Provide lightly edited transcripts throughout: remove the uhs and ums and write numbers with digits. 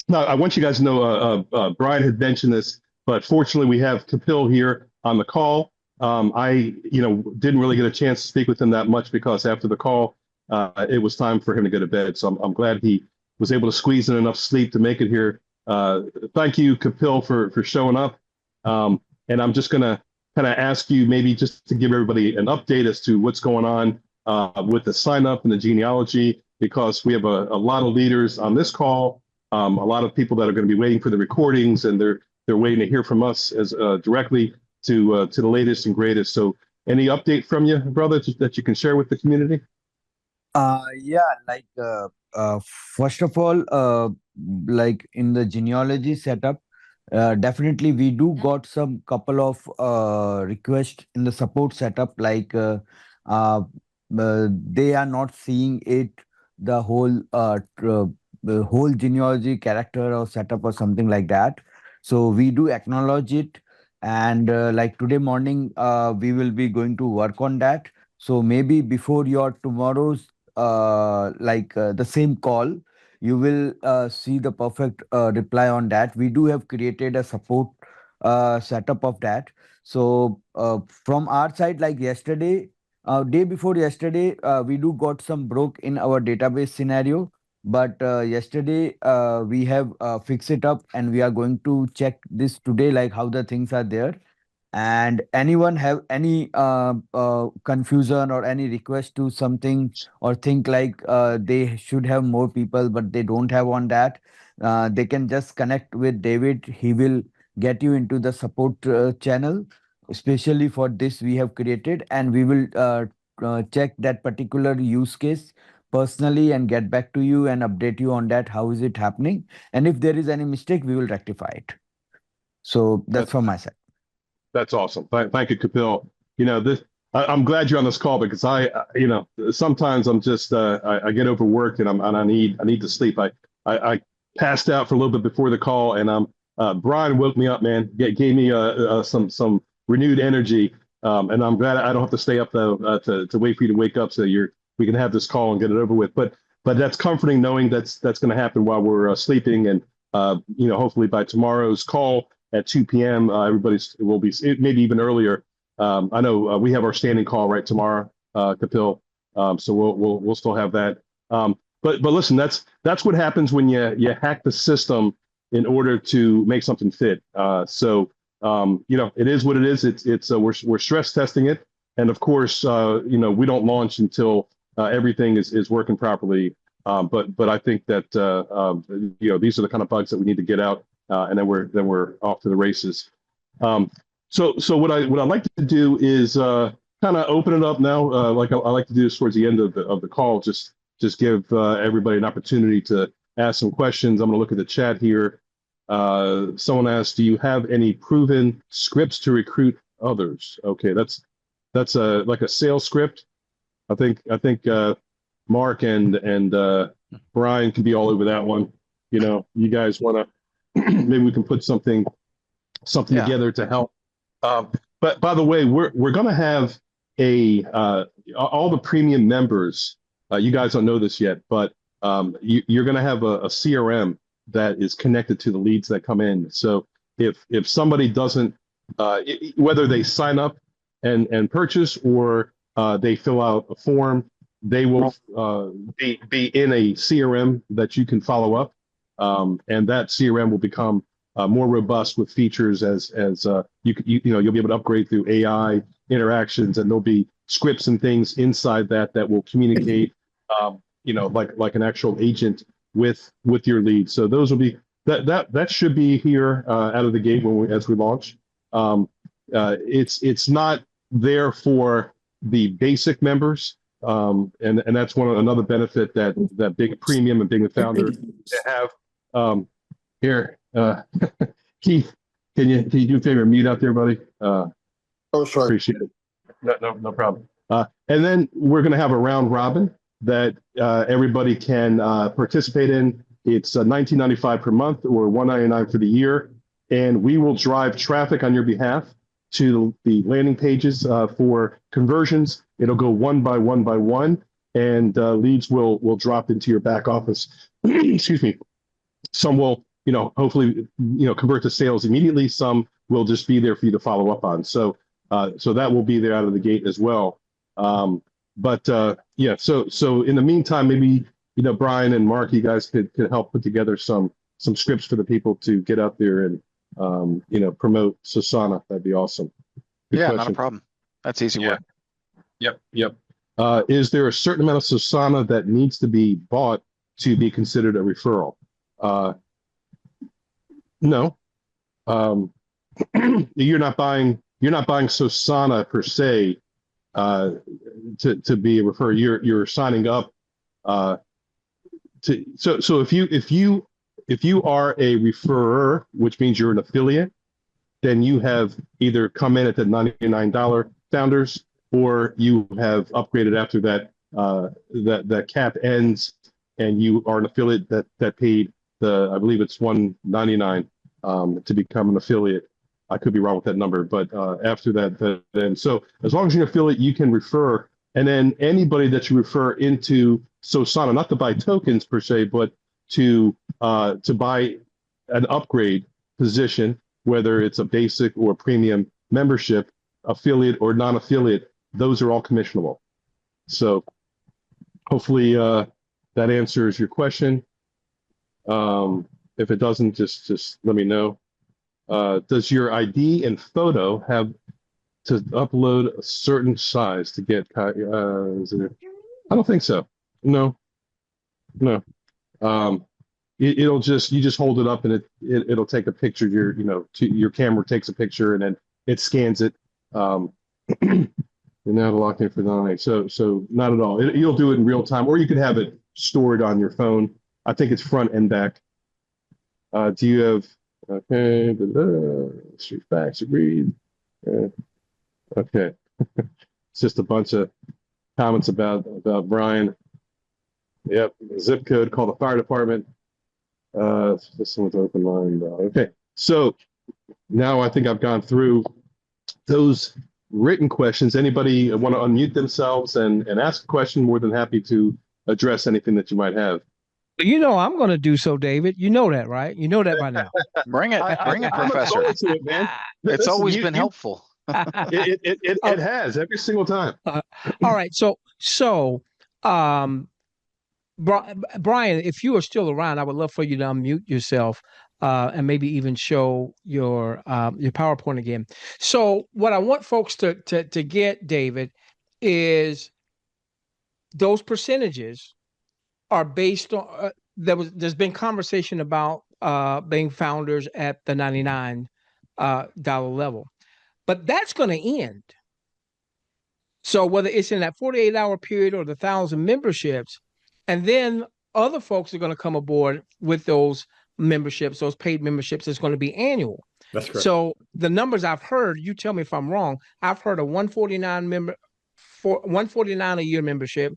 No, I want you guys to know, Brian had mentioned this, but fortunately we have Kapil here on the call. Didn't really get a chance to speak with him that much because after the call, it was time for him to go to bed. So I'm glad he was able to squeeze in enough sleep to make it here. Thank you, Kapil, for showing up. And I'm just gonna kind of ask you maybe just to give everybody an update as to what's going on with the sign up and the genealogy, because we have a lot of leaders on this call, a lot of people that are going to be waiting for the recordings, and they're waiting to hear from us as directly to the latest and greatest. So, any update from you, brother, that you can share with the community? Yeah, first of all, like in the genealogy setup, definitely we do got some couple of requests in the support setup, uh, they are not seeing it, the whole genealogy character or setup or something like that. So we do acknowledge it, and like today morning, we will be going to work on that. So maybe before your tomorrow's the same call, you will see the perfect reply on that. We do have created a support setup of that. So from our side, like yesterday, day before yesterday, we do got some broke in our database scenario. But yesterday we have fixed it up, and we are going to check this today, like how the things are there. And anyone have any confusion or any request to something, or think like they should have more people but they don't have on that, they can just connect with David. He will get you into the support channel, especially for this we have created, and we will check that particular use case personally and get back to you and update you on that, how is it happening, and if there is any mistake we will rectify it. So that's That's from my side. that's awesome. Thank you, Kapil. I'm glad you're on this call because sometimes I'm just I get overworked and I need to sleep. I passed out for a little bit before the call, and Brian woke me up, man. Gave me some renewed energy, and I'm glad I don't have to stay up though to wait for you to wake up so we can have this call and get it over with. But that's comforting knowing that's going to happen while we're sleeping, and hopefully by tomorrow's call at 2 p.m. Everybody's will be maybe even earlier. I know we have our standing call right tomorrow, Kapil. So we'll still have that. But listen, that's what happens when you hack the system in order to make something fit. It is what it is. We're stress testing it, and of course, we don't launch until everything is working properly. But I think that these are the kind of bugs that we need to get out, and then we're off to the races. So what I'd like to do is kind of open it up now. Like I like to do this towards the end of the call. Just give everybody an opportunity to ask some questions. I'm going to look at the chat here. Someone asked, "Do you have any proven scripts to recruit others?" Okay, that's like a sales script. I think Mark and Brian can be all over that one. You guys want to maybe we can put something Yeah. together to help. But by the way, we're going to have all the premium members. You guys don't know this yet, but you're going to have a CRM that is connected to the leads that come in. So if somebody doesn't, whether they sign up and purchase, or they fill out a form, they will be in a CRM that you can follow up, and that CRM will become more robust with features as you'll be able to upgrade through AI interactions, and there'll be scripts and things inside that will communicate, like an actual agent with your lead. So those will be that should be here out of the gate as we launch. It's not there for the basic members, and that's another benefit that big premium and being a founder to have. Here, Keith, can you do a favor, mute out there, buddy? Oh, sure. Appreciate it. No problem. And then we're going to have a round robin that everybody can participate in. It's $19.95 per month or $199 for the year, and we will drive traffic on your behalf to the landing pages for conversions. It'll go one by one, and leads will drop into your back office. Excuse me. Some will hopefully, convert to sales immediately. Some will just be there for you to follow up on. So that will be there out of the gate as well. Yeah, so in the meantime, maybe, Brian and Mark, you guys could help put together some scripts for the people to get out there and, promote SOSANA. That'd be awesome. Good Yeah, question. not a problem. That's easy work. Yep. Is there a certain amount of SOSANA that needs to be bought to be considered a referral? No. You're not buying SOSANA per se to be a referrer. You're signing up so if you are a referrer, which means you're an affiliate, then you have either come in at the $99 founders, or you have upgraded after that cap ends, and you are an affiliate that paid I believe it's $199 to become an affiliate. I could be wrong with that number, but after that, then so as long as you're an affiliate, you can refer, and then anybody that you refer into SOSANA, not to buy tokens per se, but to buy an upgrade position, whether it's a basic or premium membership, affiliate or non-affiliate, those are all commissionable. So hopefully that answers your question. If it doesn't, just let me know. Does your ID and photo have to upload a certain size to get? I don't think so. No. You just hold it up and it'll take a picture. Your camera takes a picture and then it scans it. You're now locked in for 9. So not at all. You'll do it in real time, or you could have it stored on your phone. I think it's front and back. Do you have street facts agreed? Okay. It's just a bunch of comments about Brian. Yep. Zip code, call the fire department. This one's open line. Okay. So now I think I've gone through those written questions. Anybody want to unmute themselves and ask a question? More than happy to address anything that you might have. I'm going to do so, David. You know that, right? You know that by now. Bring it, Professor. It's always been helpful. It has every single time. All right. So, Brian, if you are still around, I would love for you to unmute yourself and maybe even show your PowerPoint again. So, what I want folks to get, David, is those percentages are based on there's been conversation about being founders at the $99 level, but that's going to end. So whether it's in that 48-hour period or the 1,000 memberships, and then other folks are going to come aboard with those memberships, those paid memberships, it's going to be annual. That's correct. So the numbers I've heard, you tell me if I'm wrong, I've heard a $149 a year membership,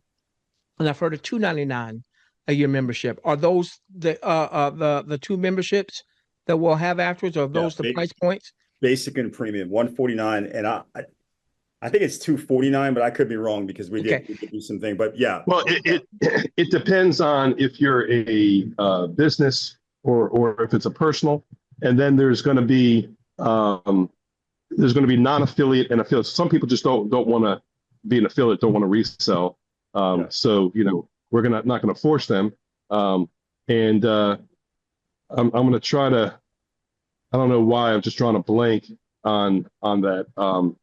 and I've heard a $299 a year membership. Are those the two memberships that we'll have afterwards? Or are those the price points? Basic and premium, $149, and I think it's $249, but I could be wrong because we did do something. But yeah. Well, it depends on if you're a business or if it's a personal, and then there's going to be non-affiliate and affiliate. Some people just don't want to be an affiliate, don't want to resell. So we're not going to force them. I'm going to try to. I don't know why I'm just drawing a blank on that.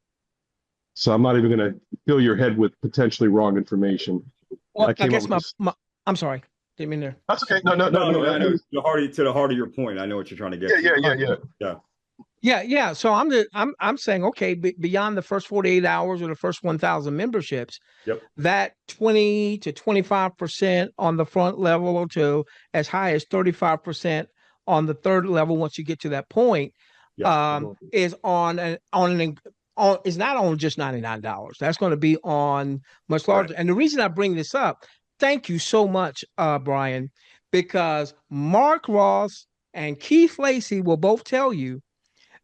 So I'm not even going to fill your head with potentially wrong information. Well, I guess I'm sorry. Didn't mean there. That's okay. No. I know. To the heart of your point, I know what you're trying to get. Yeah. So I'm saying, okay, beyond the first 48 hours or the first 1,000 memberships, that 20 to 25% on the front level to as high as 35% on the third level, once you get to that point, is is not on just $99. That's going to be on much larger. Right. And the reason I bring this up, thank you so much, Brian, because Mark Ross and Keith Lacey will both tell you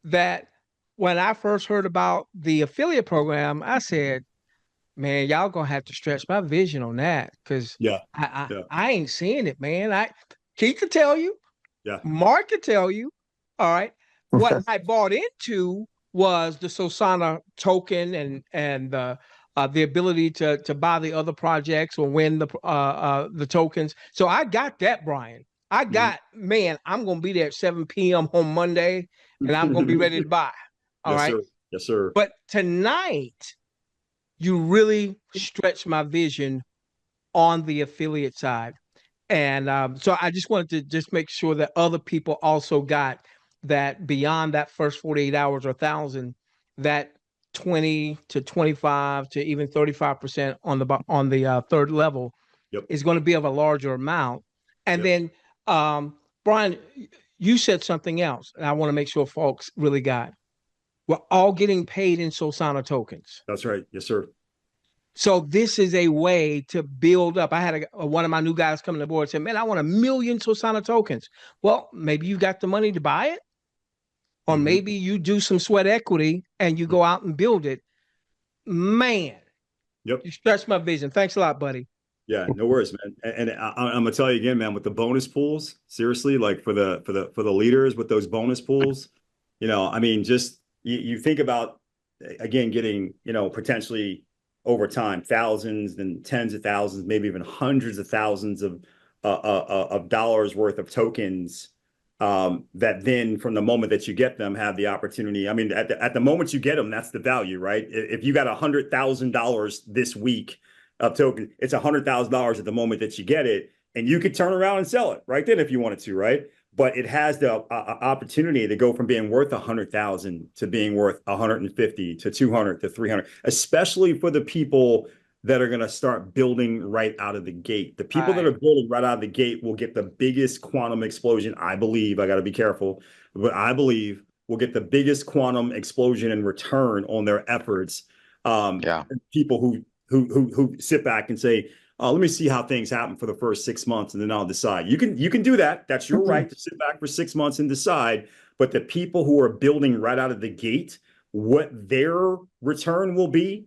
that when I first heard about the affiliate program, I said, man, y'all gonna have to stretch my vision on that, because I ain't seeing it, man. Keith could tell you, Yeah. Mark can tell you. All right. What I bought into was the SOSANA token and the ability to buy the other projects or win the tokens. So I got that, Brian. I got, man, I'm going to be there at 7 p.m. on Monday, and I'm going to be ready to buy. All right. Sir. Yes, sir. But tonight, you really stretched my vision on the affiliate side. And so I just wanted to just make sure that other people also got that beyond that first 48 hours or 1,000, that 20 to 25 to even 35% on the third level is going to be of a larger amount. And then, Brian, you said something else, and I want to make sure folks really got. We're all getting paid in SOSANA tokens. That's right. Yes, sir. So this is a way to build up. I had one of my new guys come to the board and say, man, I want 1 million SOSANA tokens. Well, maybe you got the money to buy it, or maybe you do some sweat equity and you go out and build it. Man, you stretched my vision. Thanks a lot, buddy. Yeah, no worries, man. And I'm gonna tell you again, man, with the bonus pools, seriously, like for the leaders with those bonus pools, I mean, just you think about, again, getting, potentially over time, thousands and tens of thousands, maybe even hundreds of thousands of dollars worth of tokens, that then from the moment that you get them have the opportunity. I mean, at the moment you get them, that's the value, right? If you got $100,000 this week of token, it's $100,000 at the moment that you get it, and you could turn around and sell it right then if you wanted to, right? But it has the opportunity to go from being worth 100,000 to being worth 150 to 200 to 300, especially for the people that are going to start building right out of the gate. The people that are building right out of the gate will get the biggest quantum explosion. I believe, I got to be careful, but I believe will get the biggest quantum explosion in return on their efforts. People who sit back and say, let me see how things happen for the first 6 months, and then I'll decide. You can do that. That's your right to sit back for 6 months and decide. But the people who are building right out of the gate, what their return will be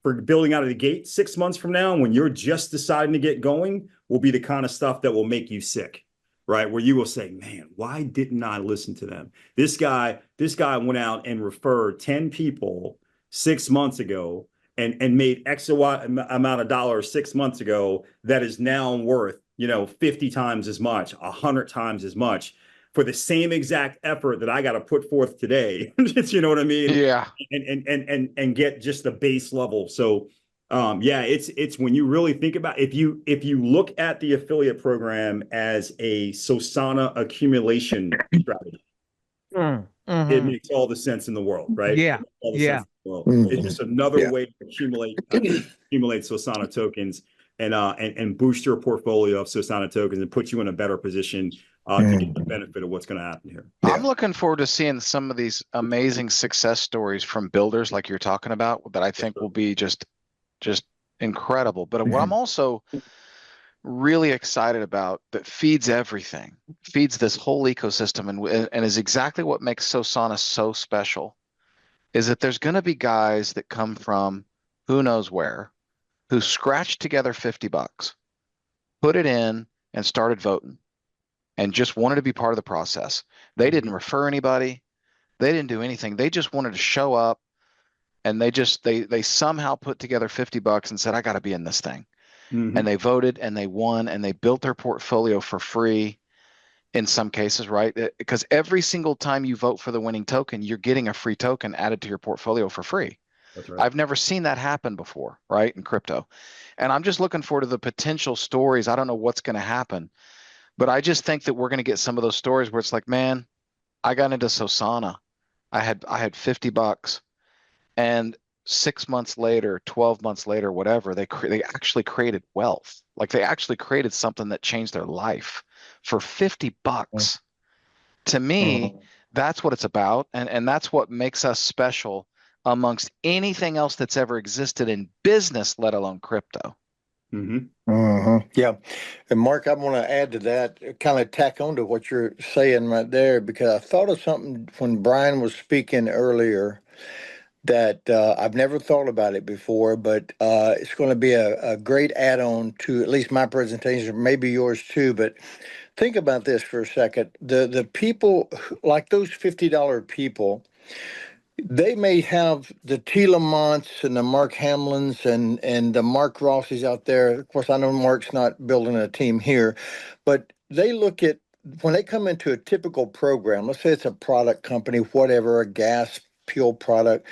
for building out of the gate 6 months from now, when you're just deciding to get going, will be the kind of stuff that will make you sick, right? Where you will say, man, why didn't I listen to them? This guy went out and referred 10 people 6 months ago and made X amount of dollars 6 months ago that is now worth, 50 times as much, 100 times as much for the same exact effort that I got to put forth today. You know what I mean? Yeah. And get just the base level. So it's when you really think about, if you look at the affiliate program as a SOSANA accumulation strategy, it makes all the sense in the world, right? Yeah. It's just another way to accumulate SOSANA tokens and boost your portfolio of SOSANA tokens and put you in a better position to get the benefit of what's going to happen here. I'm looking forward to seeing some of these amazing success stories from builders like you're talking about that I think will be just incredible. But what I'm also really excited about, that feeds everything, feeds this whole ecosystem, and is exactly what makes SOSANA so special, is that there's going to be guys that come from who knows where, who scratched together $50, put it in, and started voting, and just wanted to be part of the process. They didn't refer anybody. They didn't do anything. They just wanted to show up, and they somehow put together $50 and said, I got to be in this thing. And they voted, and they won, and they built their portfolio for free in some cases, right? Because every single time you vote for the winning token, you're getting a free token added to your portfolio for free. That's right. I've never seen that happen before, right, in crypto. And I'm just looking forward to the potential stories. I don't know what's going to happen, but I just think that we're going to get some of those stories where it's like, man, I got into SOSANA. I had $50, and 6 months later, 12 months later, whatever, they actually created wealth. Like, they actually created something that changed their life for $50. To me, that's what it's about. And that's what makes us special amongst anything else that's ever existed in business, let alone crypto. Yeah. And Mark, I want to add to that, kind of tack on to what you're saying right there, because I thought of something when Brian was speaking earlier that I've never thought about it before, but it's going to be a great add-on to at least my presentation, maybe yours too. But Think about this for a second. The people like those $50 people, they may have the T. Lamonts and the Mark Hamlins and the Mark Rossies out there. Of course, I know Mark's not building a team here, but they look at when they come into a typical program, let's say it's a product company, whatever, a gas fuel product,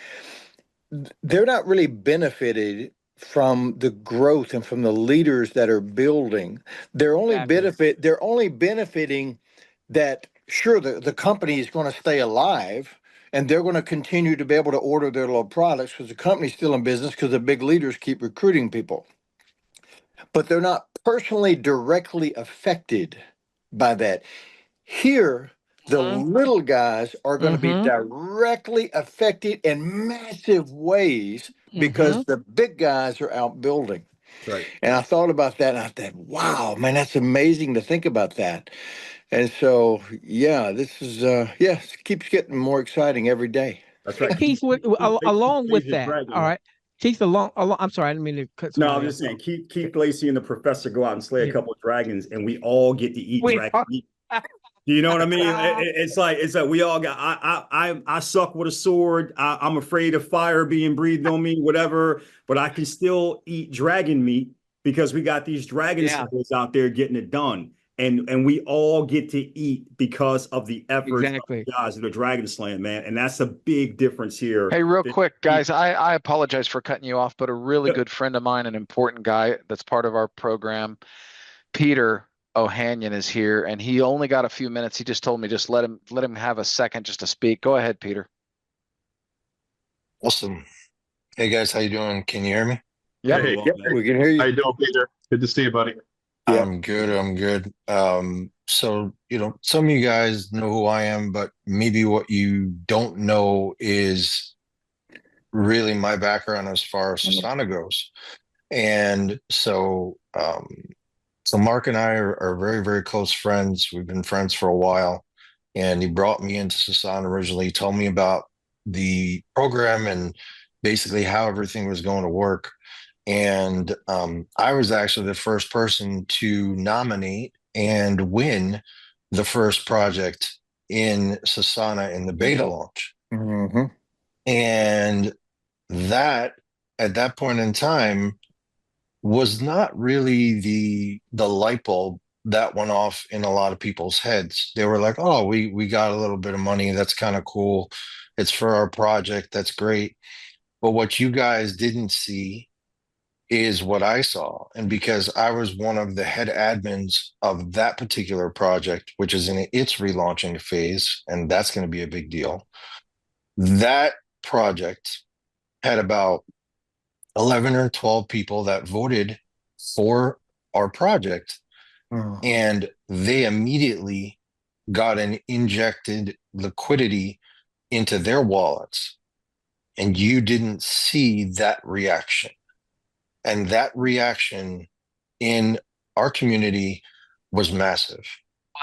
they're not really benefited from the growth and from the leaders that are building. They're only benefiting that sure the company is going to stay alive and they're going to continue to be able to order their little products because the company's still in business because the big leaders keep recruiting people. But they're not personally directly affected by that. Here, the little guys are going to be directly affected in massive ways because the big guys are out building. Right. And I thought about that and I thought, wow, man, that's amazing to think about that. And so, yeah, this is, it keeps getting more exciting every day. That's right. Keith, along with that, all right. Keith, I'm sorry, I didn't mean to cut. No, I'm just saying, Keith Lacey and the professor go out and slay a couple of dragons, and we all get to eat dragon meat. Do you know what I mean? It's like we all got. I suck with a sword. I'm afraid of fire being breathed on me, whatever. But I can still eat dragon meat because we got these dragon slayers out there getting it done, and we all get to eat because of the efforts of the guys that are dragon slaying, man. And that's a big difference here. Hey, real quick, guys, I apologize for cutting you off, but a really good friend of mine, an important guy that's part of our program, Peter O'Hanion, is here, and he only got a few minutes. He just told me just let him have a second just to speak. Go ahead, Peter. Awesome. Hey guys, how you doing? Can you hear me? Yeah, hey, we can hear you. How you doing, Peter? Good to see you, buddy. Yeah. I'm good. So some of you guys know who I am, but maybe what you don't know is really my background as far as SOSANA goes. And so Mark and I are very, very close friends. We've been friends for a while, and he brought me into SOSANA originally. He told me about the program and basically how everything was going to work. And I was actually the first person to nominate and win the first project in SOSANA in the beta launch. And that, at that point in time, was not really the light bulb that went off in a lot of people's heads. They were like, oh, we got a little bit of money. That's kind of cool. It's for our project. That's great. But what you guys didn't see is what I saw. And because I was one of the head admins of that particular project, which is in its relaunching phase, and that's going to be a big deal. That project had about 11 or 12 people that voted for our project, and they immediately got an injected liquidity into their wallets, and you didn't see that reaction. And that reaction in our community was massive.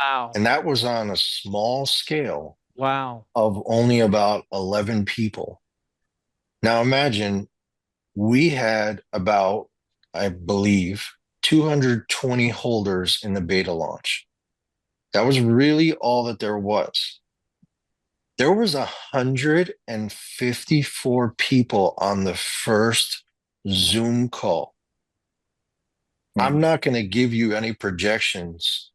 Wow. And that was on a small scale. Wow. Of only about 11 people. Now imagine we had about, I believe, 220 holders in the beta launch. That was really all that there was. There was 154 people on the first Zoom call. I'm not going to give you any projections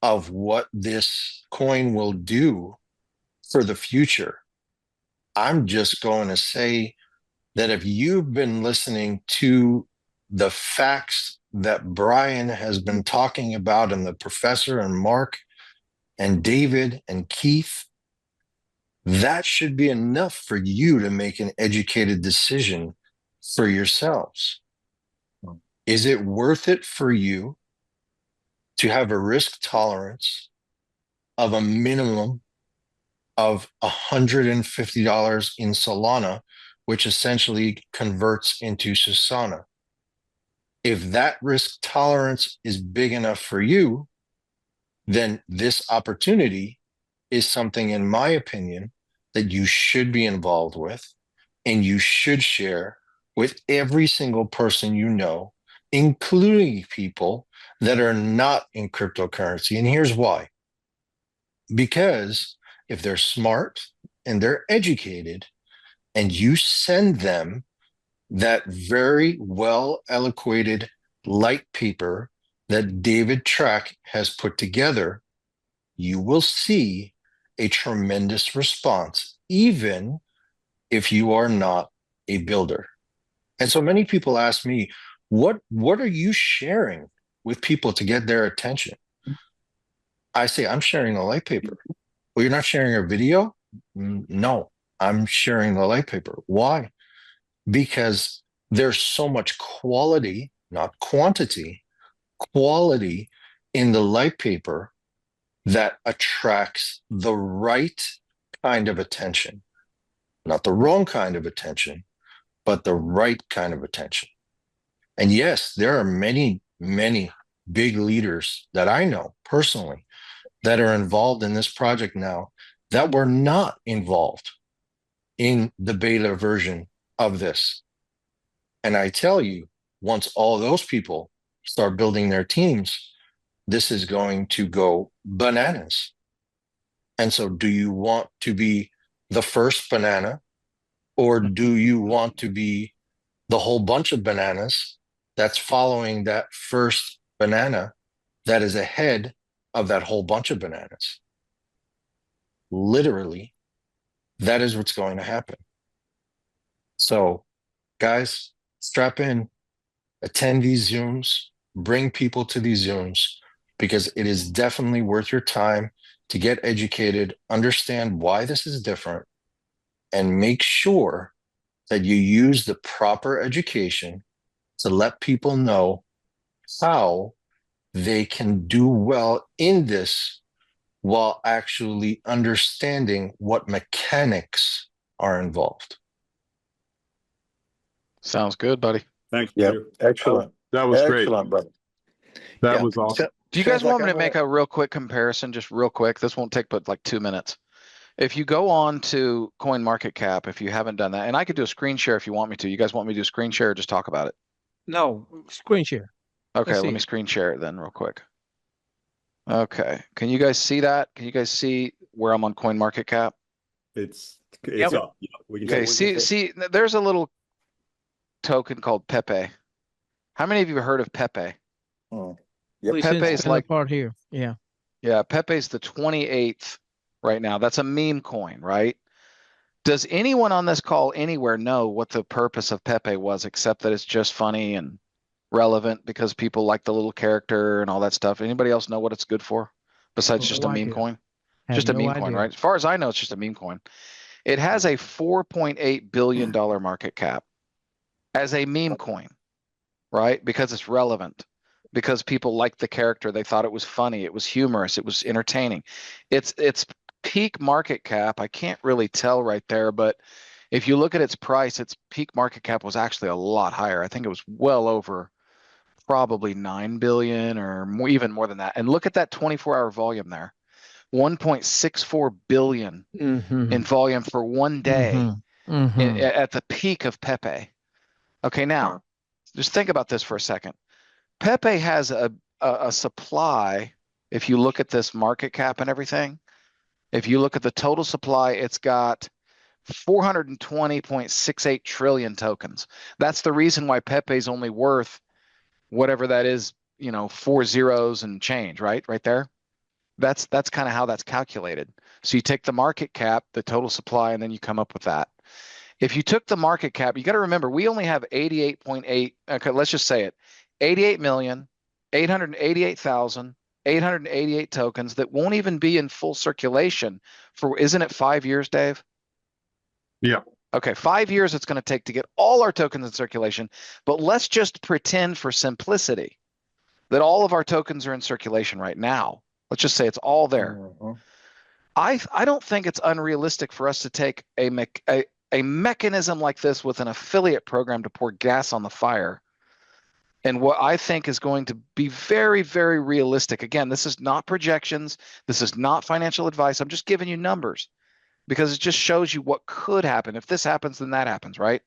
of what this coin will do for the future. I'm just going to say that if you've been listening to the facts that Brian has been talking about, and the professor and Mark and David and Keith, that should be enough for you to make an educated decision for yourselves. Is it worth it for you to have a risk tolerance of a minimum of $150 in Solana, which essentially converts into SOSANA? If that risk tolerance is big enough for you, then this opportunity is something, in my opinion, that you should be involved with, and you should share with every single person you know, including people that are not in cryptocurrency. And here's why. Because if they're smart and they're educated, and you send them that very well eloquated light paper that David Track has put together, you will see a tremendous response, even if you are not a builder. And so many people ask me, what are you sharing with people to get their attention? I say, I'm sharing a light paper. Well, you're not sharing a video? No, I'm sharing the light paper. Why? Because there's so much quality, not quantity, quality in the light paper that attracts the right kind of attention. Not the wrong kind of attention, but the right kind of attention. And yes, there are many, many big leaders that I know personally that are involved in this project now that were not involved in the beta version of this. And I tell you, once all those people start building their teams, this is going to go bananas. And so do you want to be the first banana, or do you want to be the whole bunch of bananas that's following that first banana that is ahead of that whole bunch of bananas? Literally, that is what's going to happen. So, guys, strap in, attend these Zooms, bring people to these Zooms, because it is definitely worth your time to get educated, understand why this is different, and make sure that you use the proper education to let people know how they can do well in this while actually understanding what mechanics are involved. Sounds good, buddy. Thanks. Yeah, Peter. excellent. That was great. Excellent, brother. That Yeah. was awesome. Do you Sounds guys want like me I'm to make a real quick comparison, just real quick? This won't take but like 2 minutes. If you go on to CoinMarketCap, if you haven't done that, and I could do a screen share if you want me to. You guys want me to do a screen share or just talk about it? No, screen share. Okay, Let's let see me it. screen share it then real quick. Okay, can you guys see that? Can you guys see where I'm on CoinMarketCap? It's Yep. up. Yeah, we can Okay, see, there's a little token called Pepe. How many of you have heard of Pepe? Oh, yep. Please Pepe's insert like- the part here. Yeah. Yeah, Pepe's the 28th right now. That's a meme coin, right? Does anyone on this call anywhere know what the purpose of Pepe was, except that it's just funny and relevant because people like the little character and all that stuff? Anybody else know what it's good for besides just a No meme idea. coin? Have Just a no meme coin, idea. right? As far as I know, it's just a meme coin. It has a $4.8 billion market cap as a meme coin, right? Because it's relevant, because people like the character. They thought it was funny. It was humorous. It was entertaining. It's peak market cap. I can't really tell right there, but if you look at its price, its peak market cap was actually a lot higher. I think it was well over probably 9 billion or more, even more than that. And look at that 24-hour volume there. 1.64 billion in volume for one day at the peak of Pepe. Okay, now just think about this for a second. Pepe has a supply. If you look at this market cap and everything, if you look at the total supply, it's got 420.68 trillion tokens. That's the reason why Pepe's only worth whatever that is, 4 zeros and change, right there. That's kind of how that's calculated. So you take the market cap, the total supply, and then you come up with that. If you took the market cap, you got to remember, we only have 88.8, okay, let's just say it, 88,888,888 tokens that won't even be in full circulation for, isn't it 5 years, Dave? Yeah. Okay, 5 years it's going to take to get all our tokens in circulation, but let's just pretend for simplicity that all of our tokens are in circulation right now. Let's just say it's all there. I don't think it's unrealistic for us to take a mechanism like this with an affiliate program to pour gas on the fire. And what I think is going to be very, very realistic. Again, this is not projections. This is not financial advice. I'm just giving you numbers because it just shows you what could happen. If this happens, then that happens, right?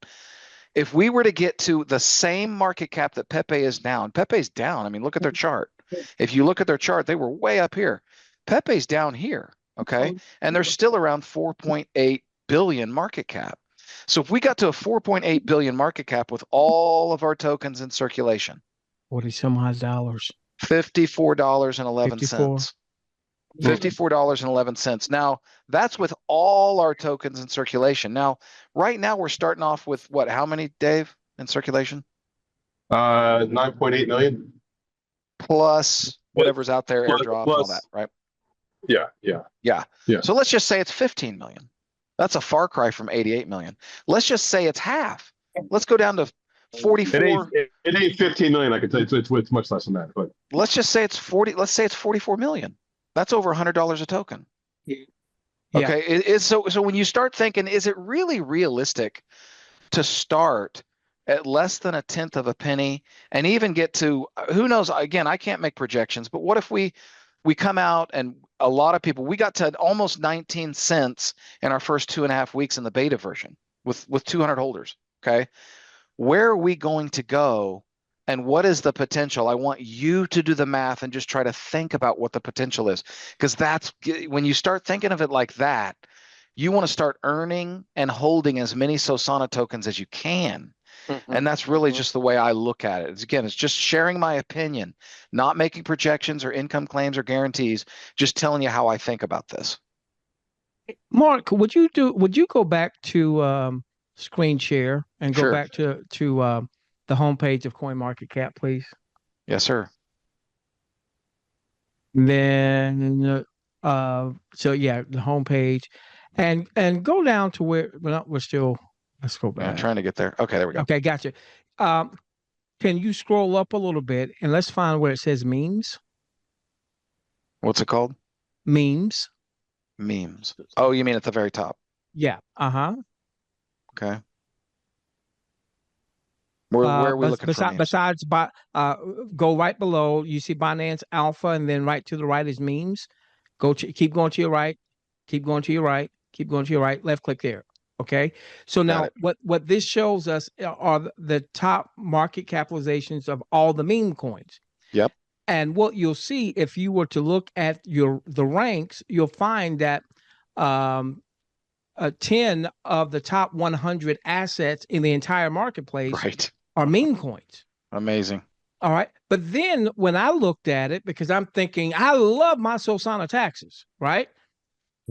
If we were to get to the same market cap that Pepe is now, and Pepe's down, I mean, look at their chart. If you look at their chart, they were way up here. Pepe's down here, okay? And they're still around 4.8 billion market cap. So if we got to a 4.8 billion market cap with all of our tokens in circulation, 40 some odd dollars. $54.11. $54.11. Now, that's with all our tokens in circulation. Now, right now, we're starting off with what? How many, Dave, in circulation? 9.8 million. Plus whatever's out there, airdrop, and all that, right? Yeah. So let's just say it's 15 million. That's a far cry from 88 million. Let's just say it's half. Let's go down to 44. It ain't 15 million. I can tell you it's much less than that. But let's just say it's 40. Let's say it's 44 million. That's over $100 a token. Yeah. Okay. So when you start thinking, is it really realistic to start at less than a tenth of a penny and even get to, who knows? Again, I can't make projections, but what if we come out and a lot of people, we got to almost 19 cents in our first 2.5 weeks in the beta version with 200 holders. Okay. Where are we going to go? And what is the potential? I want you to do the math and just try to think about what the potential is. Because that's when you start thinking of it like that, you want to start earning and holding as many SOSANA tokens as you can. And that's really just the way I look at it. It's just sharing my opinion, not making projections or income claims or guarantees, just telling you how I think about this. Mark, would you go back to screen share and go back to the homepage of CoinMarketCap, please? Yes, sir. Then so yeah, the homepage, and go down to where we're still. Let's go back. I'm trying to get there. Okay, there we go. Okay, gotcha. Can you scroll up a little bit and let's find where it says memes? What's it called? Memes. Memes. Oh, you mean at the very top? Yeah. Okay. Where are we looking for memes? Besides, go right below. You see Binance Alpha, and then right to the right is memes. Keep going to your right. Keep going to your right. Keep going to your right. Left click there. Okay. So now what this shows us are the top market capitalizations of all the meme coins. Yep. And what you'll see if you were to look at the ranks, you'll find that 10 of the top 100 assets in the entire marketplace are meme coins. Amazing. All right. But then when I looked at it, because I'm thinking, I love my SOSANA taxes, right?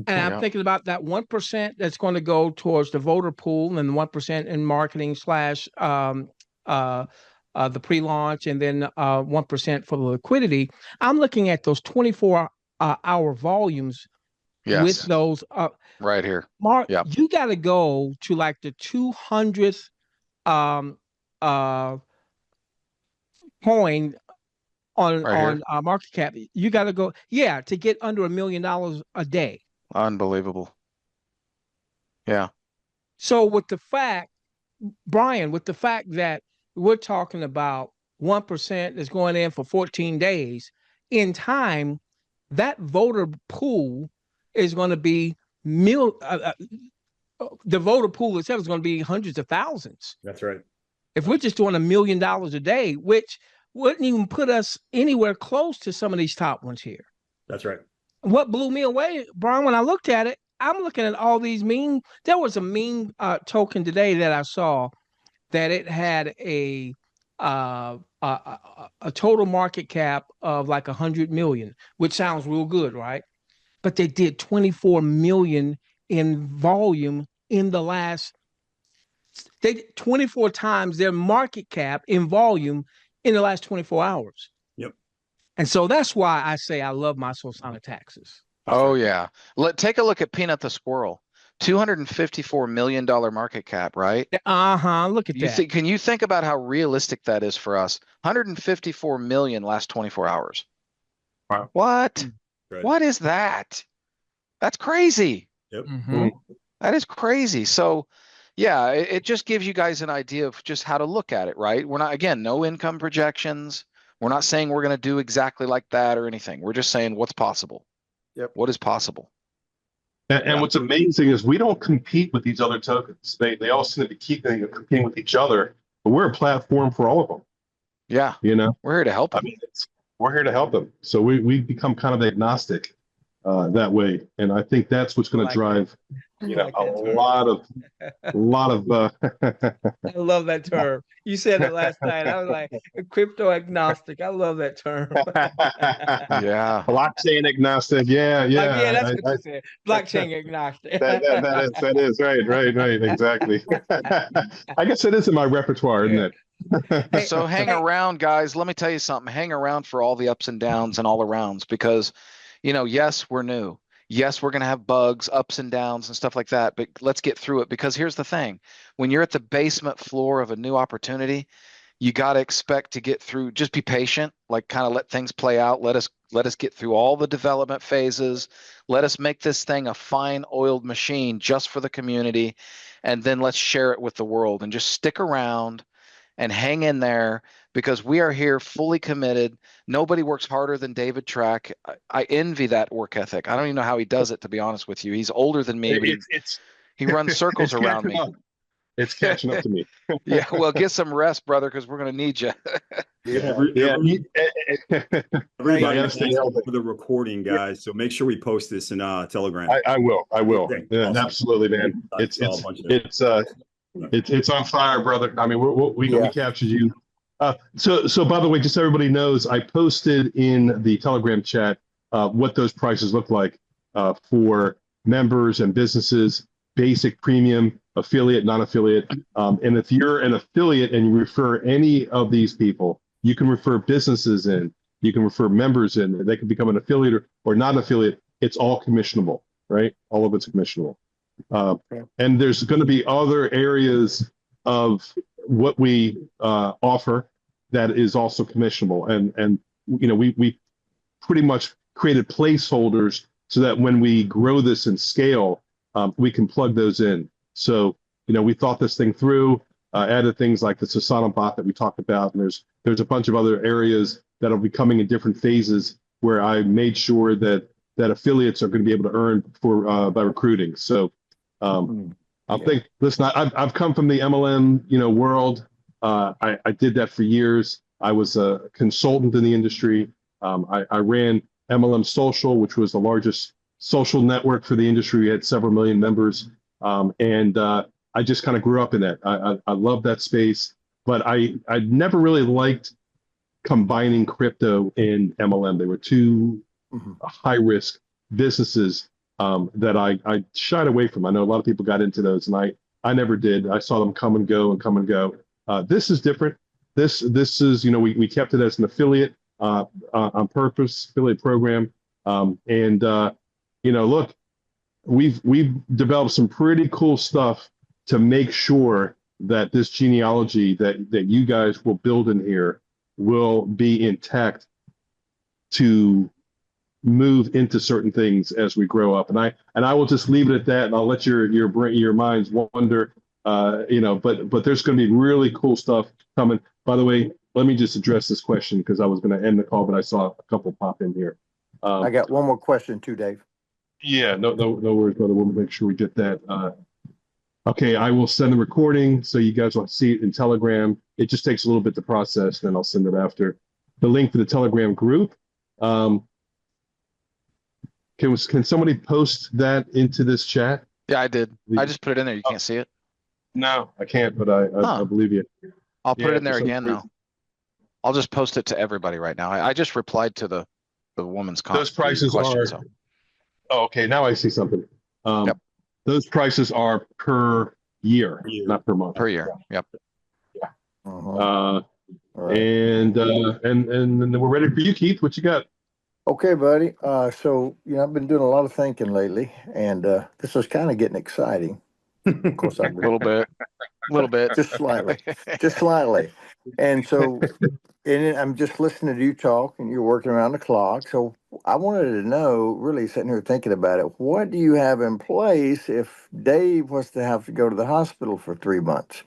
And I'm thinking about that 1% that's going to go towards the voter pool and 1% in marketing / the pre-launch, and then 1% for the liquidity. I'm looking at those 24-hour volumes with those right here. Mark, you got to go to like the 200th coin on market cap. You got to go to get under $1 million a day. Unbelievable. Yeah. So with the fact, Brian, that we're talking about 1% that's going in for 14 days, in time, that voter pool is going to be the voter pool itself is going to be hundreds of thousands. That's right. If we're just doing $1 million a day, which wouldn't even put us anywhere close to some of these top ones here. That's right. What blew me away, Brian, when I looked at it, I'm looking at all these meme. There was a meme token today that I saw that it had a total market cap of like 100 million, which sounds real good, right? But they did 24 million in volume in the last. They did 24 times their market cap in volume in the last 24 hours. Yep. And so that's why I say I love my SOSANA taxes. Oh yeah. Take a look at Peanut the Squirrel. $254 million market cap, right? Look at that. Can you think about how realistic that is for us? 154 million last 24 hours. Wow. What? Right. What is that? That's crazy. Yep. That is crazy. So yeah, it just gives you guys an idea of just how to look at it, right? We're not, again, no income projections. We're not saying we're going to do exactly like that or anything. We're just saying what's possible. Yep. What is possible? And what's amazing is we don't compete with these other tokens. They all seem to be competing with each other, but we're a platform for all of them. Yeah. You know, we're here to help them. I mean, we're here to help them. So we become kind of agnostic that way, and I think that's what's going to drive I like a that term. lot of I love that term. You said it last night. I was like, crypto agnostic. I love that term. Yeah. blockchain agnostic. Yeah, Yeah, that's I- what you said. Blockchain agnostic. that is right, exactly. I guess it is in my repertoire, isn't it? So hang around, guys. Let me tell you something. Hang around for all the ups and downs and all arounds because, yes, we're new. Yes, we're going to have bugs, ups and downs and stuff like that, but let's get through it because here's the thing. When you're at the basement floor of a new opportunity, you got to expect to get through, just be patient, like kind of let things play out. Let us get through all the development phases. Let us make this thing a fine oiled machine just for the community. And then let's share it with the world and just stick around and hang in there because we are here fully committed. Nobody works harder than David Track. I envy that work ethic. I don't even know how he does it, to be honest with you. He's older than me, but he runs circles around me. It's catching up to me. Yeah, well, get some rest, brother, because we're going to need you. Everybody stay for the recording, guys. So make sure we post this in Telegram. I will. Okay, Yeah, awesome. absolutely, man. It's on fire, brother. I mean, we captured you. So by the way, just so everybody knows, I posted in the Telegram chat what those prices look like for members and businesses, basic, premium, affiliate, non-affiliate. And if you're an affiliate and you refer any of these people, you can refer businesses in, you can refer members in, they can become an affiliate or non-affiliate. It's all commissionable, right? All of it's commissionable. And there's going to be other areas of what we offer that is also commissionable. And we pretty much created placeholders so that when we grow this and scale, we can plug those in. So, we thought this thing through, added things like the SOSANA bot that we talked about, and there's a bunch of other areas that'll be coming in different phases where I made sure that affiliates are going to be able to earn by recruiting. So, I think, listen, I've come from the MLM, world. I did that for years. I was a consultant in the industry. I ran MLM Social, which was the largest social network for the industry. We had several million members. And I just kind of grew up in that. I love that space, but I never really liked combining crypto and MLM. They were two high risk businesses that I shied away from. I know a lot of people got into those, and I never did. I saw them come and go. This is different. This is, we kept it as an affiliate on purpose, affiliate program. Look, we've developed some pretty cool stuff to make sure that this genealogy that you guys will build in here will be intact to move into certain things as we grow up. And I will just leave it at that, and I'll let your minds wander. But there's going to be really cool stuff coming. By the way, let me just address this question because I was going to end the call, but I saw a couple pop in here. I got one more question too, Dave. Yeah, no worries, brother. We'll make sure we get that. Okay, I will send the recording so you guys will see it in Telegram. It just takes a little bit to process, then I'll send it after. The link to the Telegram group. Can somebody post that into this chat? Yeah, I did. I just put it in there. You can't see it. No, I can't, but I believe you. I'll put it in there again now. I'll just post it to everybody right now. I just replied to the woman's comment. Those prices question, are. Oh, okay, now I see something. Yep. Those prices are per year, not per month. Per year. Yep. Yeah. Right. And then we're ready for you, Keith. What you got? Okay, buddy. So I've been doing a lot of thinking lately, and this is kind of getting exciting. Of course, a little bit, just slightly. And so, I'm just listening to you talk, and you're working around the clock. So I wanted to know, really sitting here thinking about it, what do you have in place if Dave was to have to go to the hospital for 3 months?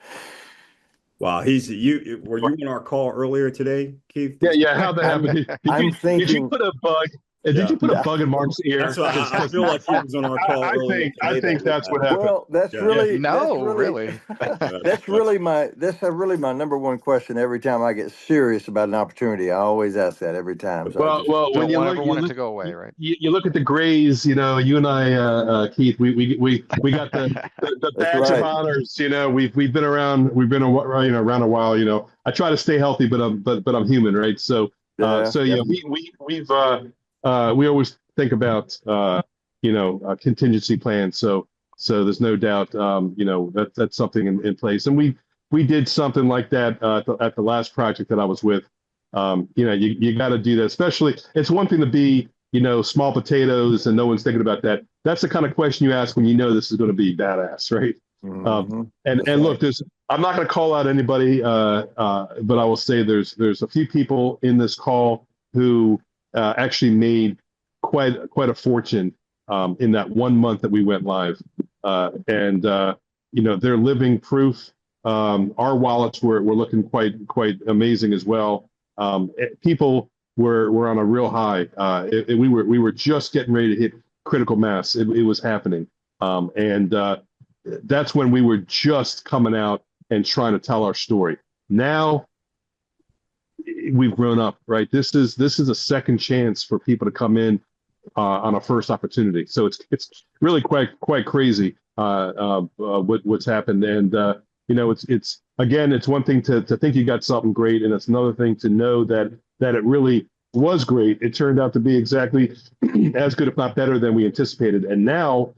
Wow, were you on our call earlier today, Keith? Yeah. How'd that happen? I'm thinking. Did you put a bug? Did you put Yeah. a bug in Mark's ear? That's what I feel like he was on our call earlier. I think that's what happened. Well, that's Yeah. really No, really. that's really my number one question every time I get serious about an opportunity. I always ask that every time. So Well, when Don't you ever look, want it to go away, right? you look at the Grays, you know, you and I, Keith, we got the That's badge of right. honors. You know, we've been around, around a while. You know, I try to stay healthy, but I'm human, right? So you know, we always think about contingency plans. So there's no doubt, you know, that's something in place. And we did something like that at the last project that I was with. You know, you got to do that. Especially, it's one thing to be, you know, small potatoes and no one's thinking about that. That's the kind of question you ask when you know this is going to be badass, right? And look, I'm not going to call out anybody, but I will say there's a few people in this call who actually made quite a fortune in that 1 month that we went live, and you know, they're living proof. Our wallets were looking quite amazing as well. People were on a real high. We were just getting ready to hit critical mass. It was happening, and that's when we were just coming out and trying to tell our story. Now we've grown up, right? This is a second chance for people to come in on a first opportunity. So it's really quite crazy what's happened. And you know, it's again, it's one thing to think you got something great, and it's another thing to know that it really was great. It turned out to be exactly as good, if not better, than we anticipated. And now,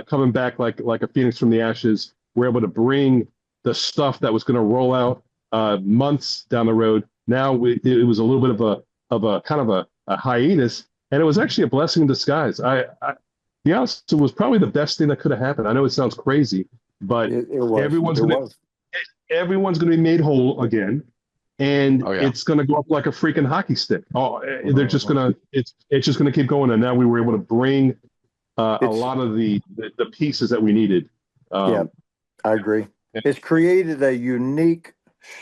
coming back like a phoenix from the ashes, we're able to bring the stuff that was going to roll out months down the road. Now it was a little bit of a kind of a hiatus, and it was actually a blessing in disguise. To be honest, it was probably the best thing that could have happened. I know it sounds crazy, but everyone's going to be made whole again, and it's going to go up like a freaking hockey stick. They're just going to it's just going to keep going. And now we were able to bring a lot of the pieces that we needed. Yeah, I agree. It's created a unique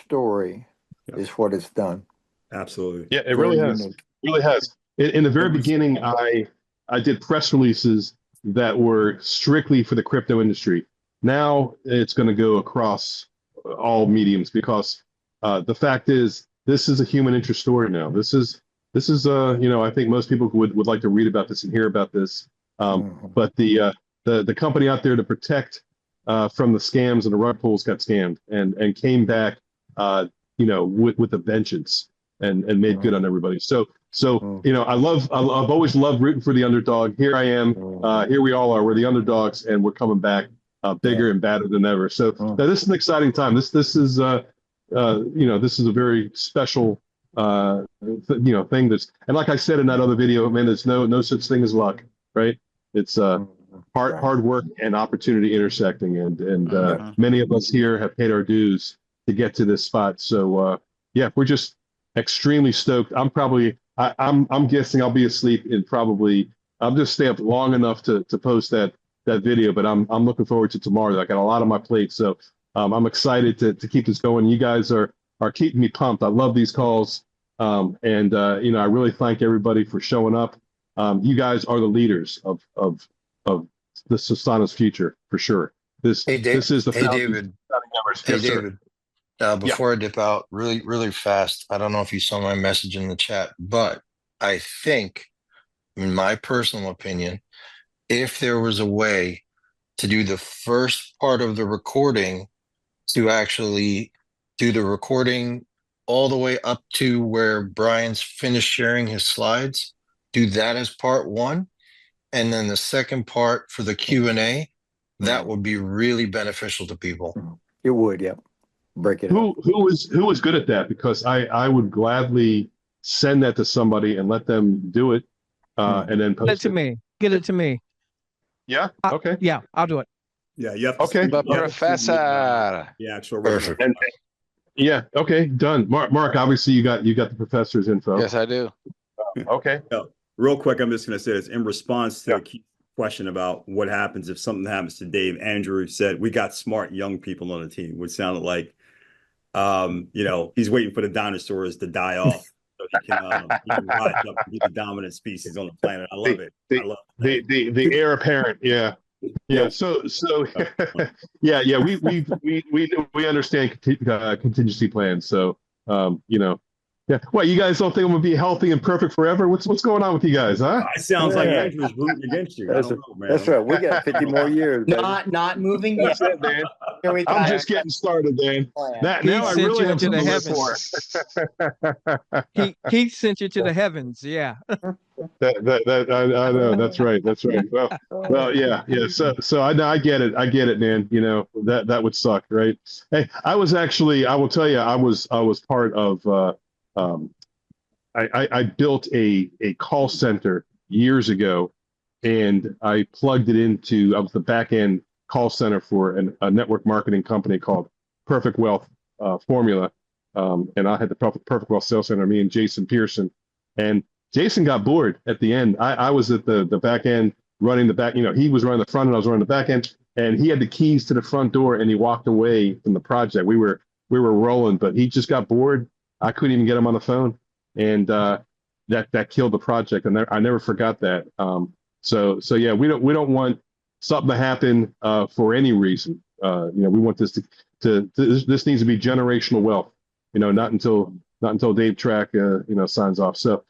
story, is what it's done. Absolutely. Yeah, it really has. Unique. Really has. In the very beginning, I did press releases that were strictly for the crypto industry. Now it's going to go across all mediums, because the fact is, this is a human interest story now. This is you know, I think most people would like to read about this and hear about this. But the company out there to protect from the scams and the rug pulls got scammed and came back, you know, with a vengeance and made good on everybody. So you know, I've always loved rooting for the underdog. Here I am. Here we all are. We're the underdogs, and we're coming back bigger and badder than ever. So now this is an exciting time. This is you know, this is a very special you know, thing. That's, and like I said in that other video, man, there's no such thing as luck, right? It's hard work and opportunity intersecting, and many of us here have paid our dues to get to this spot. So yeah, we're just extremely stoked. I'm guessing I'll be asleep in probably, I'll just stay up long enough to post that video, but I'm looking forward to tomorrow. I got a lot on my plate, so I'm excited to keep this going. You guys are keeping me pumped. I love these calls, and you know, I really thank everybody for showing up. You guys are the leaders of the SOSANA's future, for sure. This is the David. Hey, David. Before I dip out, really fast, I don't know if you saw my message in the chat, but I think, in my personal opinion, if there was a way to do the first part of the recording, to actually do the recording all the way up to where Brian's finished sharing his slides, do that as part one, and then the second part for the Q&A, that would be really beneficial to people. It would, yeah. Break it up. Who is good at that? Because I would gladly send that to somebody and let them do it, and then post it to me. Get it to me. Yeah. Okay. Yeah, I'll do it. Yeah. You have to okay. But Professor. Yeah. Actual. Perfect. Yeah. Okay. Done. Mark. Obviously, you got the professor's info. Yes, I do. Okay. Real quick, I'm just going to say this in response to the question about what happens if something happens to Dave. Andrew said we got smart young people on the team, which sounded like, you know, he's waiting for the dinosaurs to die off. he can rise up and be the dominant species on the planet. I love it. I love it. The heir apparent. Yeah. Yeah. So yeah. We understand contingency plans. So yeah. What, you guys don't think I'm gonna be healthy and perfect forever? What's going on with you guys, huh? It sounds like Andrew's rooting against you. I don't know, man. That's right. We got 50 more years. Baby. Not moving yet. That's it, man. I'm just getting started, man. Now I sent really you have to the heavens. He sent you to the heavens. Yeah. That I know. That's right. Well, yeah. So I get it. I get it, man. That would suck, right? Hey, I will tell you, I was part of. I built a call center years ago, and I plugged it into. I was the back end call center for a network marketing company called Perfect Wealth Formula, and I had the Perfect Wealth Sales Center. Me and Jason Pearson, and Jason got bored at the end. I was at the back end running the back. He was running the front, and I was running the back end. And he had the keys to the front door, and he walked away from the project. We were rolling, but he just got bored. I couldn't even get him on the phone, and that killed the project. And I never forgot that. So yeah, we don't want something to happen for any reason. We want this this needs to be generational wealth. Not until Dave Track signs off. So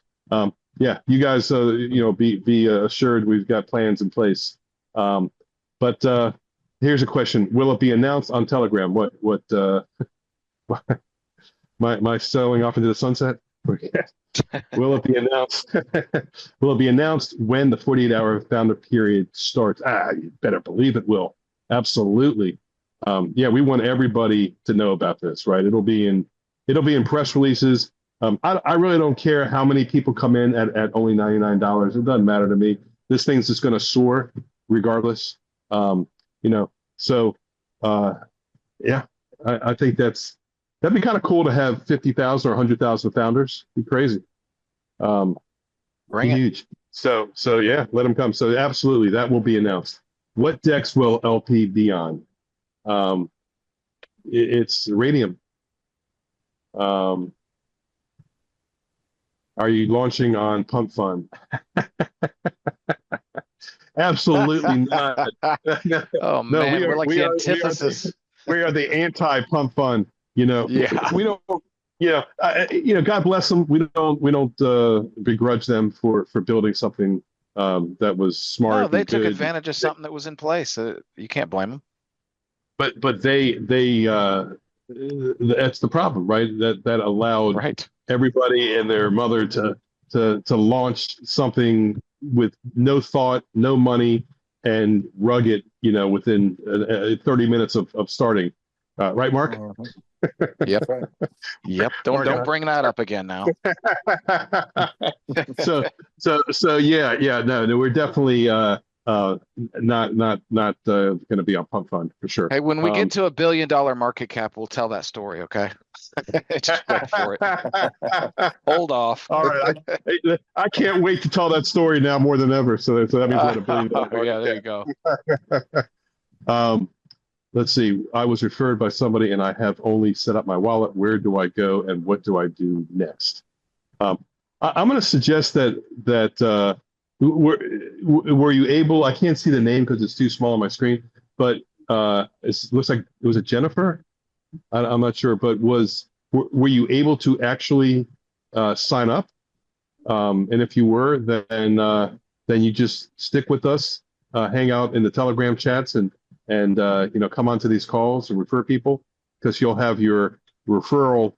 yeah, you guys be assured we've got plans in place. But here's a question: will it be announced on Telegram? What my selling off into the sunset? Will it be announced? Will it be announced when the 48-hour founder period starts? You better believe it will. Absolutely. Yeah, we want everybody to know about this, right? It'll be in press releases. I really don't care how many people come in at only $99. It doesn't matter to me. This thing's just going to soar regardless. So yeah, I think that'd be kind of cool to have 50,000 or 100,000 founders. Be crazy. Bring huge. So yeah, let them come. So absolutely, that will be announced. What DEX will LP be on? It's Radium. Are you launching on Pump Fund? Absolutely not. Oh man, we're like the antithesis. We are the anti-Pump Fund. Yeah. We don't. God bless them. We don't begrudge them for building something that was smart. No, they took advantage of something that was in place. You can't blame them. But they that's the problem, right? That allowed everybody and their mother to launch something with no thought, no money, and rugged, within 30 minutes of starting. Right, Mark? Yep. Yep. Don't bring that up again now. So yeah. No, we're definitely not going to be on Pump Fund for sure. Hey, when we get to $1 billion market cap, we'll tell that story. Okay. Just wait for it. Hold off. All right. I can't wait to tell that story now more than ever. So that means we're $1 billion. Yeah, there you go. Let's see. I was referred by somebody, and I have only set up my wallet. Where do I go, and what do I do next? I'm going to suggest that were you able? I can't see the name because it's too small on my screen. But it looks like it was a Jennifer. I'm not sure, but were you able to actually sign up? And if you were, then you just stick with us, hang out in the Telegram chats, and come onto these calls and refer people, because you'll have your referral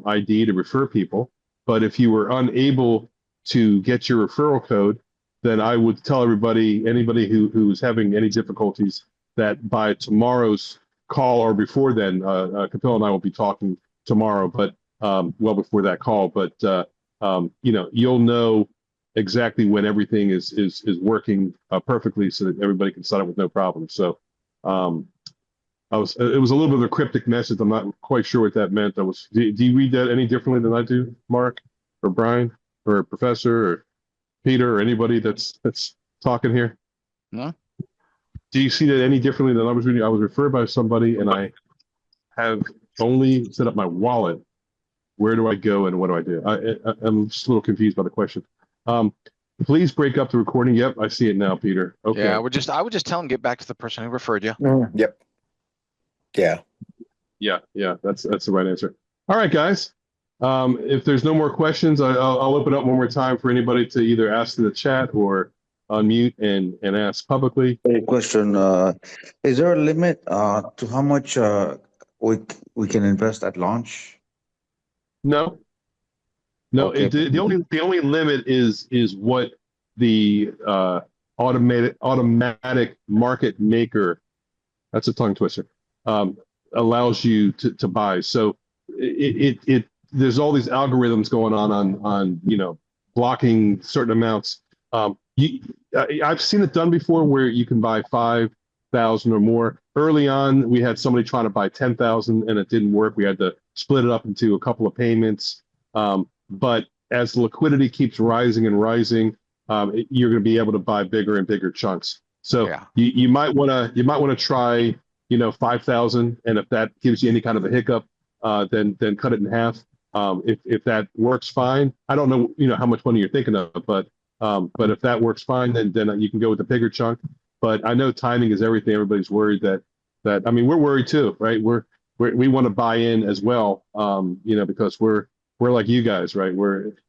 ID to refer people. But if you were unable to get your referral code, then I would tell anybody who's having any difficulties, that by tomorrow's call or before then, Kapil and I will be talking tomorrow, but well before that call. But you'll know exactly when everything is working perfectly, so that everybody can sign up with no problem. So it was a little bit of a cryptic message. I'm not quite sure what that meant. Do you read that any differently than I do, Mark, or Brian, or Professor, or Peter, or anybody that's talking here? No. Do you see that any differently than I was reading? I was referred by somebody, and I have only set up my wallet. Where do I go and what do I do? I'm just a little confused by the question. Please break up the recording. Yep, I see it now, Peter. Okay. Yeah, I would just tell him get back to the person who referred you. Yep. Yeah. Yeah. That's the right answer. All right, guys. If there's no more questions, I'll open up one more time for anybody to either ask in the chat or unmute and ask publicly. A question: is there a limit to how much we can invest at launch? No. Okay. The only limit is what the automatic market maker, that's a tongue twister, allows you to buy. So there's all these algorithms going on blocking certain amounts. I've seen it done before where you can buy 5,000 or more. Early on, we had somebody trying to buy 10,000 and it didn't work. We had to split it up into a couple of payments. But as the liquidity keeps rising and rising, you're going to be able to buy bigger and bigger chunks. So yeah. you might want to try 5,000, and if that gives you any kind of a hiccup, then cut it in half. If that works fine, I don't know how much money you're thinking of, but if that works fine, then you can go with the bigger chunk. But I know timing is everything. Everybody's worried that I mean, we're worried too, right? We want to buy in as well, because we're like you guys, right?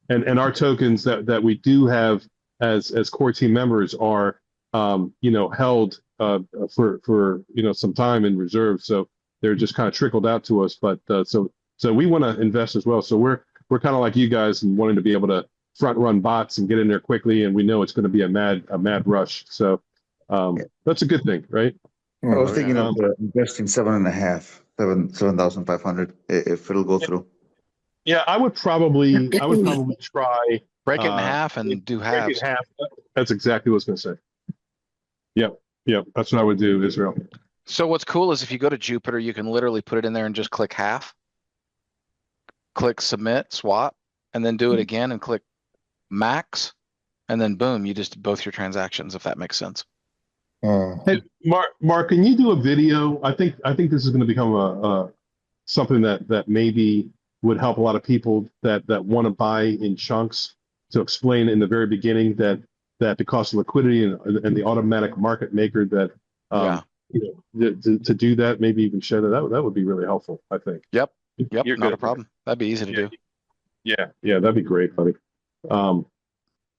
And our tokens that we do have as core team members are held for some time in reserve, so they're just kind of trickled out to us. But so we want to invest as well. So we're kind of like you guys and wanting to be able to front run bots and get in there quickly, and we know it's going to be a mad rush. So that's a good thing, right? I was thinking of investing 7,500 if it'll go through. Yeah, I would probably try break it in half and do halves. Half. That's exactly what I was going to say. Yep. That's what I would do, Israel. So what's cool is if you go to Jupiter, you can literally put it in there and just click half, click submit, swap, and then do it again and click max, and then boom, you just both your transactions, if that makes sense. Hey, Mark, can you do a video? I think this is going to become something that maybe would help a lot of people that want to buy in chunks, to explain in the very beginning that the cost of liquidity and the automatic market maker that to do that, maybe even share that would be really helpful, I think. Yep, not a problem. That'd be easy to do. Yeah, that'd be great, buddy.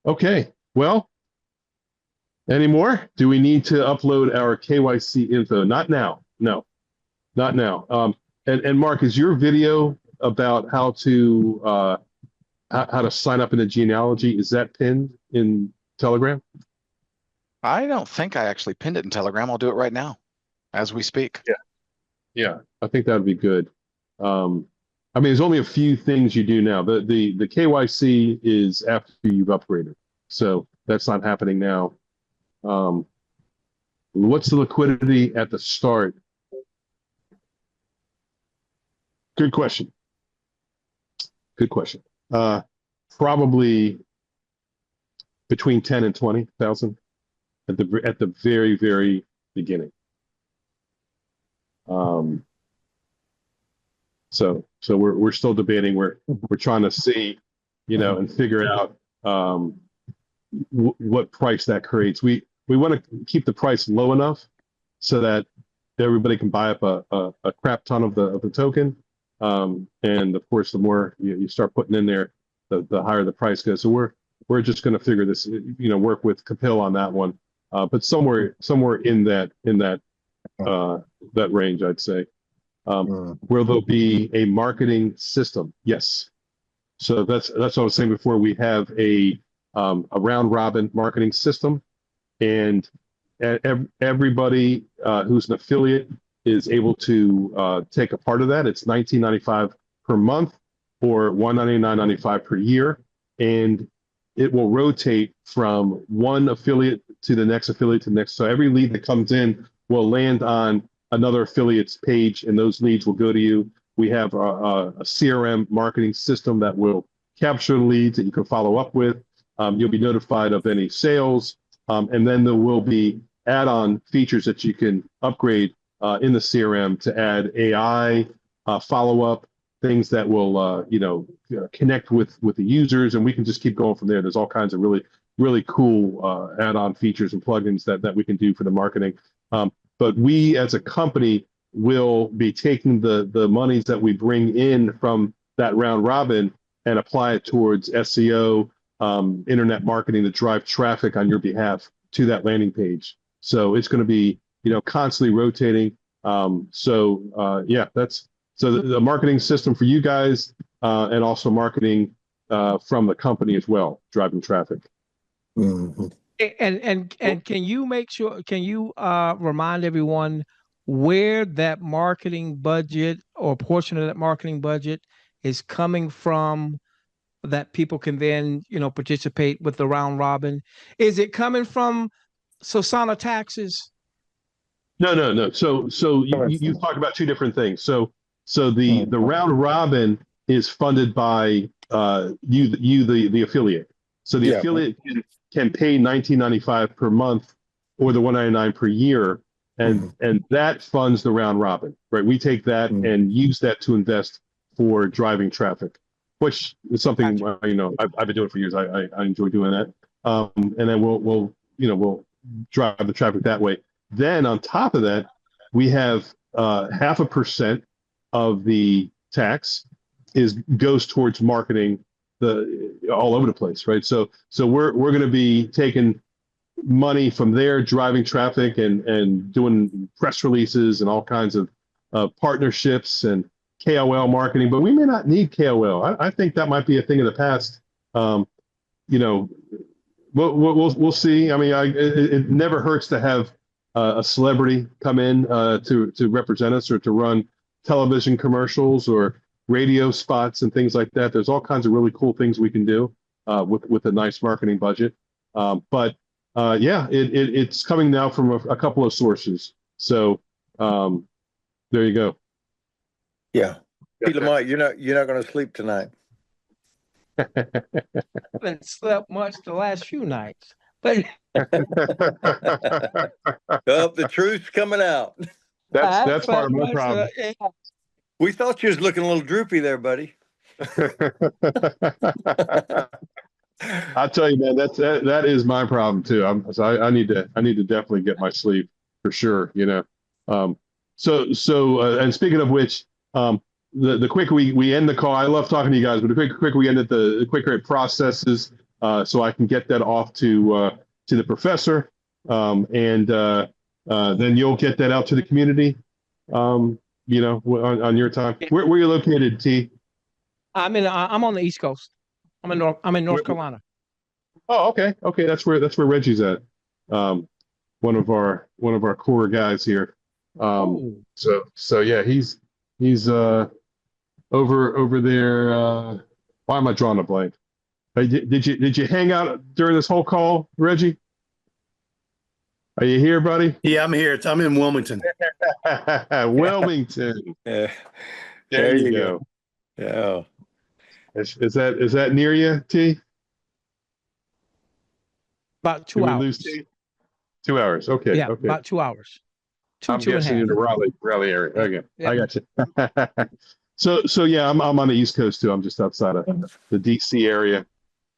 Okay, well, any more? Do we need to upload our KYC info? Not now. No, not now. And Mark, is your video about how to sign up in the genealogy, is that pinned in Telegram? I don't think I actually pinned it in Telegram. I'll do it right now as we speak. Yeah, I think that would be good. I mean, there's only a few things you do now. The KYC is after you've upgraded, so that's not happening now. What's the liquidity at the start? Good question. Probably between 10 and 20,000 at the very, very beginning. So we're still debating. We're trying to see, and figure out what price that creates. We want to keep the price low enough so that everybody can buy up a crap ton of the token. And of course, the more you start putting in there, the higher the price goes. So we're just going to figure this, work with Kapil on that one. But somewhere in that range, I'd say. Where there'll be a marketing system. Yes. So that's what I was saying before. We have a round robin marketing system, and everybody who's an affiliate is able to take a part of that. It's $19.95 per month or $199.95 per year, and it will rotate from one affiliate to the next affiliate to the next. So every lead that comes in will land on another affiliate's page, and those leads will go to you. We have a CRM marketing system that will capture leads that you can follow up with. You'll be notified of any sales, and then there will be add-on features that you can upgrade in the CRM to add AI follow-up, things that will, connect with the users, and we can just keep going from there. There's all kinds of really cool add-on features and plugins that we can do for the marketing. But we as a company will be taking the monies that we bring in from that round robin and apply it towards SEO, internet marketing to drive traffic on your behalf to that landing page. So it's going to be, constantly rotating. So the marketing system for you guys, and also marketing from the company as well, driving traffic. Mm-hmm. And can you remind everyone where that marketing budget or portion of that marketing budget is coming from, that people can then, participate with the round robin? Is it coming from SOSANA taxes? No. So you talk about two different things. So the round robin is funded by the affiliate. So the affiliate can pay $19.95 per month or the $199 per year, and that funds the round robin, right? We take that and use that to invest for driving traffic, which is something I've been doing for years. I enjoy doing that, and then we'll drive the traffic that way. Then on top of that, we have 0.5% of the tax goes towards marketing all over the place, right? So we're going to be taking money from there, driving traffic and doing press releases and all kinds of partnerships and KOL marketing. But we may not need KOL. I think that might be a thing of the past. We'll see. I mean, it never hurts to have a celebrity come in to represent us, or to run television commercials or radio spots and things like that. There's all kinds of really cool things we can do with a nice marketing budget. But it's coming now from a couple of sources. So there you go. Yeah. Hey, Lamont, you're not going to sleep tonight. I haven't slept much the last few nights, but the truth's coming out. That's part of my problem. We thought you was looking a little droopy there, buddy. I'll tell you, man, that is my problem too. I need to definitely get my sleep for sure. And speaking of which, the quicker we end the call, I love talking to you guys, but the quicker we end it, the quicker it processes, so I can get that off to the professor, and then you'll get that out to the community, on your time. Where are you located, T? I'm on the East Coast. I'm in North Carolina. Oh, okay. That's where Reggie's at. One of our core guys here. So yeah, he's over there. Why am I drawing a blank? Hey, did you hang out during this whole call, Reggie? Are you here, buddy? Yeah, I'm here. I'm in Wilmington. Wilmington. Yeah. There you go. Yeah. Is that near you, T? About 2 hours. Lose T? 2 hours. Okay. Yeah, okay. about 2 hours. I'm guessing in the Raleigh area. Okay, yeah. I got you. So yeah, I'm on the East Coast too. I'm just outside of the DC area.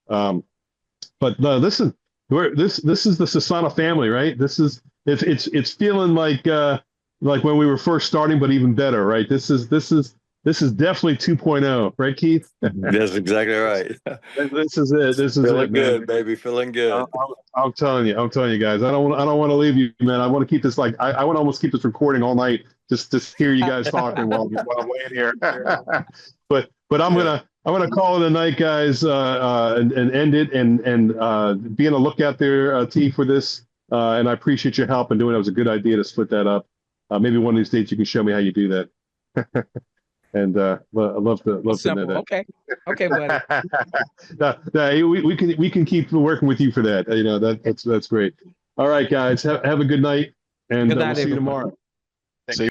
But listen, this is the SOSANA family, right? It's feeling like when we were first starting, but even better, right? This is definitely 2.0, right, Keith? That's exactly right. This is it. This is feeling it, good, man. baby. Feeling good. I'm telling you guys. I don't want to leave you, man. I want to keep this I want to almost keep this recording all night, just to hear you guys talking while I'm laying here. but I'm gonna call it a night, guys, and end it, and be on the lookout there, T, for this. And I appreciate your help in doing it. It was a good idea to split that up. Maybe one of these days you can show me how you do that. And I'd love to know that. Okay, buddy. we can keep working with you for that. That's great. All right, guys, have a good night, and we'll see you tomorrow.